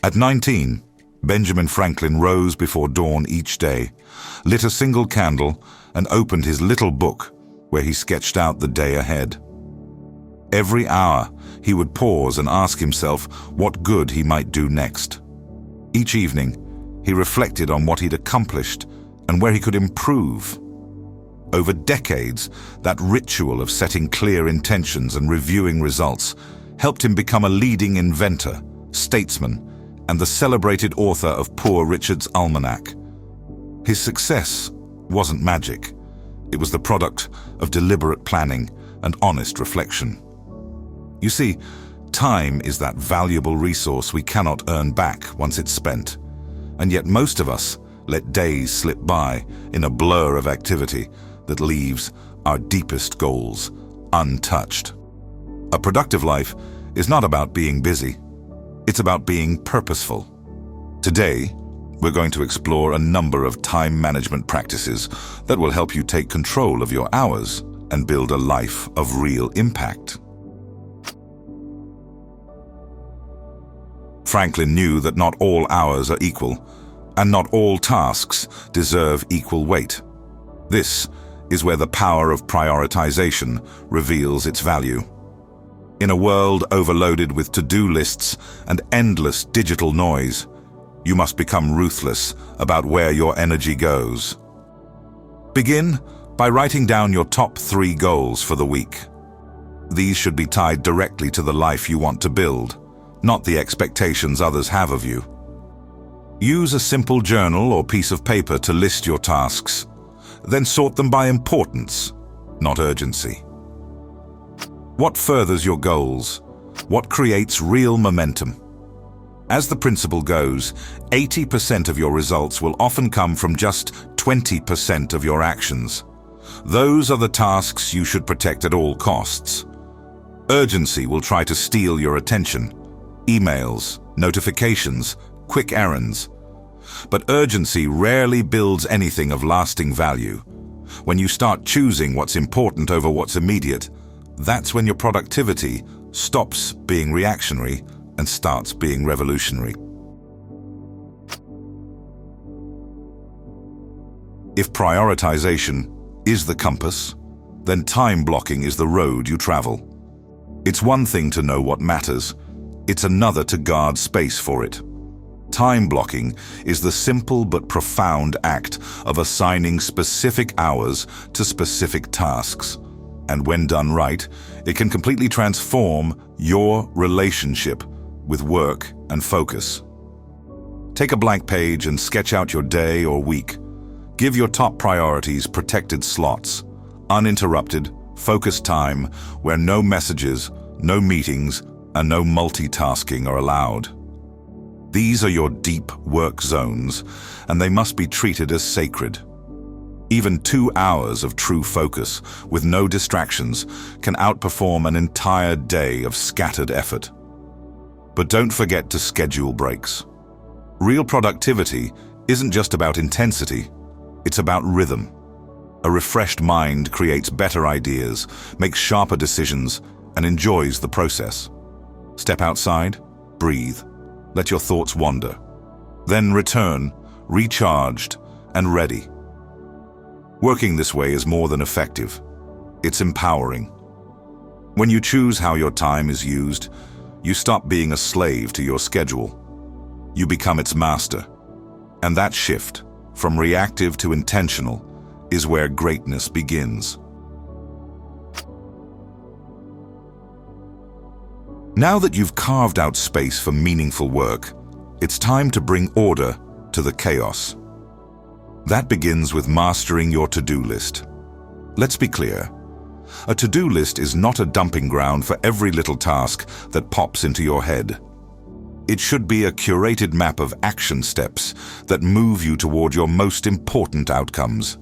At 19, Benjamin Franklin rose before dawn each day, lit a single candle, and opened his little book where he sketched out the day ahead. Every hour, he would pause and ask himself what good he might do next. Each evening, he reflected on what he'd accomplished and where he could improve. Over decades, that ritual of setting clear intentions and reviewing results helped him become a leading inventor, statesman, and the celebrated author of Poor Richard's Almanac. His success wasn't magic. It was the product of deliberate planning and honest reflection. You see, time is that valuable resource we cannot earn back once it's spent. And yet most of us let days slip by in a blur of activity that leaves our deepest goals untouched. A productive life is not about being busy. It's about being purposeful. Today, we're going to explore a number of time management practices that will help you take control of your hours and build a life of real impact. Franklin knew that not all hours are equal, and not all tasks deserve equal weight. This is where the power of prioritization reveals its value. In a world overloaded with to-do lists and endless digital noise, you must become ruthless about where your energy goes. Begin by writing down your top 3 goals for the week. These should be tied directly to the life you want to build, not the expectations others have of you. Use a simple journal or piece of paper to list your tasks, then sort them by importance, not urgency. What furthers your goals? What creates real momentum? As the principle goes, 80% of your results will often come from just 20% of your actions. Those are the tasks you should protect at all costs. Urgency will try to steal your attention. Emails, notifications, quick errands. But urgency rarely builds anything of lasting value. When you start choosing what's important over what's immediate, that's when your productivity stops being reactionary and starts being revolutionary. If prioritization is the compass, then time blocking is the road you travel. It's one thing to know what matters, it's another to guard space for it. Time blocking is the simple but profound act of assigning specific hours to specific tasks. And when done right, it can completely transform your relationship with work and focus. Take a blank page and sketch out your day or week. Give your top priorities protected slots, uninterrupted, focused time where no messages, no meetings, and no multitasking are allowed. These are your deep work zones, and they must be treated as sacred. Even 2 hours of true focus with no distractions can outperform an entire day of scattered effort. But don't forget to schedule breaks. Real productivity isn't just about intensity, it's about rhythm. A refreshed mind creates better ideas, makes sharper decisions, and enjoys the process. Step outside, breathe, let your thoughts wander. Then return, recharged and ready. Working this way is more than effective. It's empowering. When you choose how your time is used, you stop being a slave to your schedule. You become its master. And that shift, from reactive to intentional, is where greatness begins. Now that you've carved out space for meaningful work, it's time to bring order to the chaos. That begins with mastering your to-do list. Let's be clear. A to-do list is not a dumping ground for every little task that pops into your head. It should be a curated map of action steps that move you toward your most important outcomes.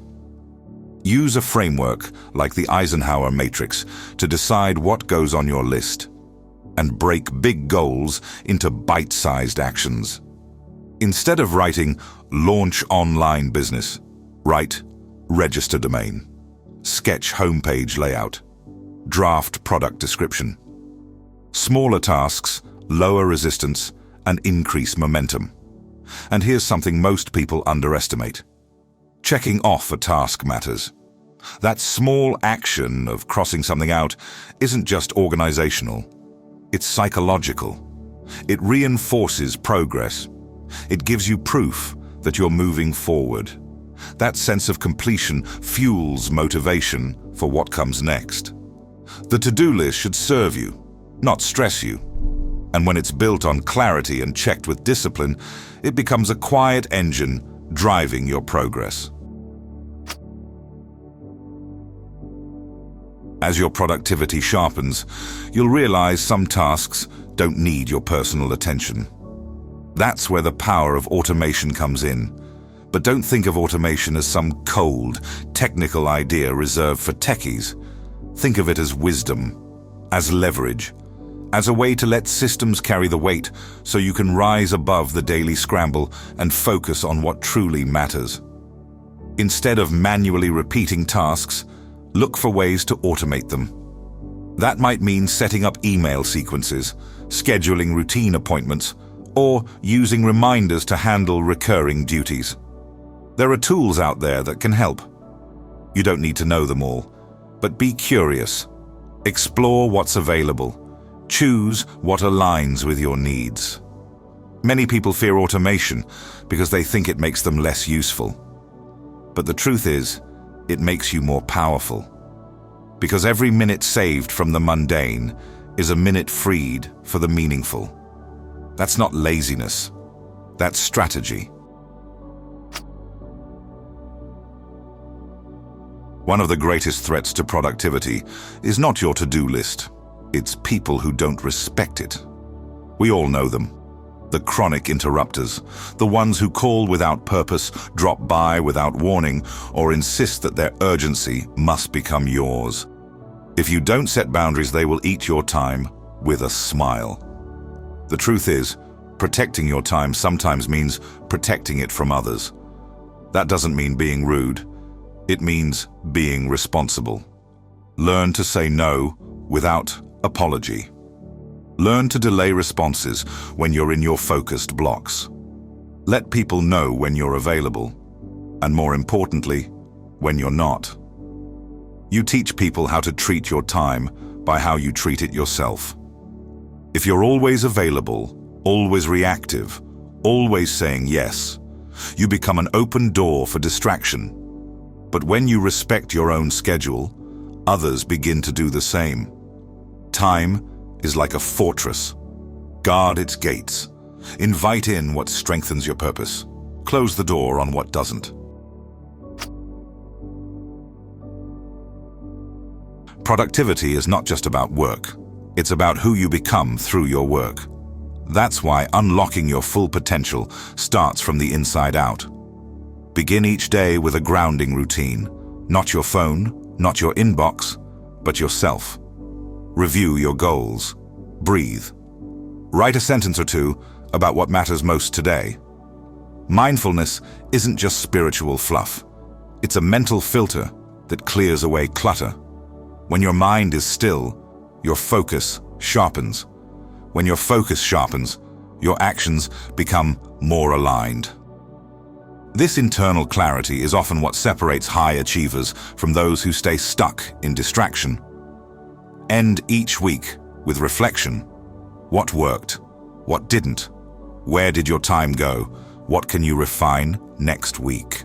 Use a framework like the Eisenhower matrix to decide what goes on your list, and break big goals into bite-sized actions. Instead of writing "launch online business," write "register domain," sketch homepage layout, draft product description. Smaller tasks, lower resistance, and increase momentum. And here's something most people underestimate. Checking off a task matters. That small action of crossing something out isn't just organizational. It's psychological. It reinforces progress. It gives you proof that you're moving forward. That sense of completion fuels motivation for what comes next. The to-do list should serve you, not stress you. And when it's built on clarity and checked with discipline, it becomes a quiet engine driving your progress. As your productivity sharpens, you'll realize some tasks don't need your personal attention. That's where the power of automation comes in. But don't think of automation as some cold, technical idea reserved for techies. Think of it as wisdom, as leverage, as a way to let systems carry the weight so you can rise above the daily scramble and focus on what truly matters. Instead of manually repeating tasks, look for ways to automate them. That might mean setting up email sequences, scheduling routine appointments, or using reminders to handle recurring duties. There are tools out there that can help. You don't need to know them all, but be curious. Explore what's available. Choose what aligns with your needs. Many people fear automation because they think it makes them less useful. But the truth is, it makes you more powerful. Because every minute saved from the mundane is a minute freed for the meaningful. That's not laziness. That's strategy. One of the greatest threats to productivity is not your to-do list. It's people who don't respect it. We all know them. The chronic interrupters, the ones who call without purpose, drop by without warning, or insist that their urgency must become yours. If you don't set boundaries, they will eat your time with a smile. The truth is, protecting your time sometimes means protecting it from others. That doesn't mean being rude. It means being responsible. Learn to say no without apology. Learn to delay responses when you're in your focused blocks. Let people know when you're available, and more importantly, when you're not. You teach people how to treat your time by how you treat it yourself. If you're always available, always reactive, always saying yes, you become an open door for distraction. But when you respect your own schedule, others begin to do the same. Time is like a fortress. Guard its gates. Invite in what strengthens your purpose. Close the door on what doesn't. Productivity is not just about work. It's about who you become through your work. That's why unlocking your full potential starts from the inside out. Begin each day with a grounding routine. Not your phone, not your inbox, but yourself. Review your goals. Breathe. Write a sentence or two about what matters most today. Mindfulness isn't just spiritual fluff. It's a mental filter that clears away clutter. When your mind is still, your focus sharpens. When your focus sharpens, your actions become more aligned. This internal clarity is often what separates high achievers from those who stay stuck in distraction. End each week with reflection. What worked? What didn't? Where did your time go? What can you refine next week?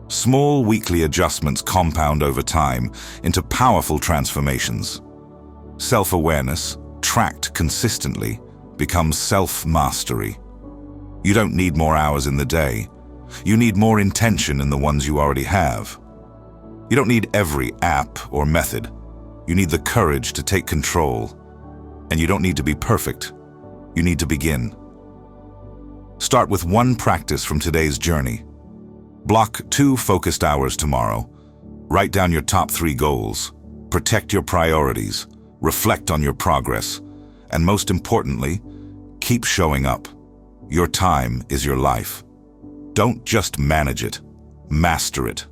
Small weekly adjustments compound over time into powerful transformations. Self-awareness, tracked consistently, becomes self-mastery. You don't need more hours in the day. You need more intention in the ones you already have. You don't need every app or method. You need the courage to take control. And you don't need to be perfect. You need to begin. Start with one practice from today's journey. Block 2 focused hours tomorrow. Write down your top 3 goals. Protect your priorities. Reflect on your progress. And most importantly, keep showing up. Your time is your life. Don't just manage it, master it.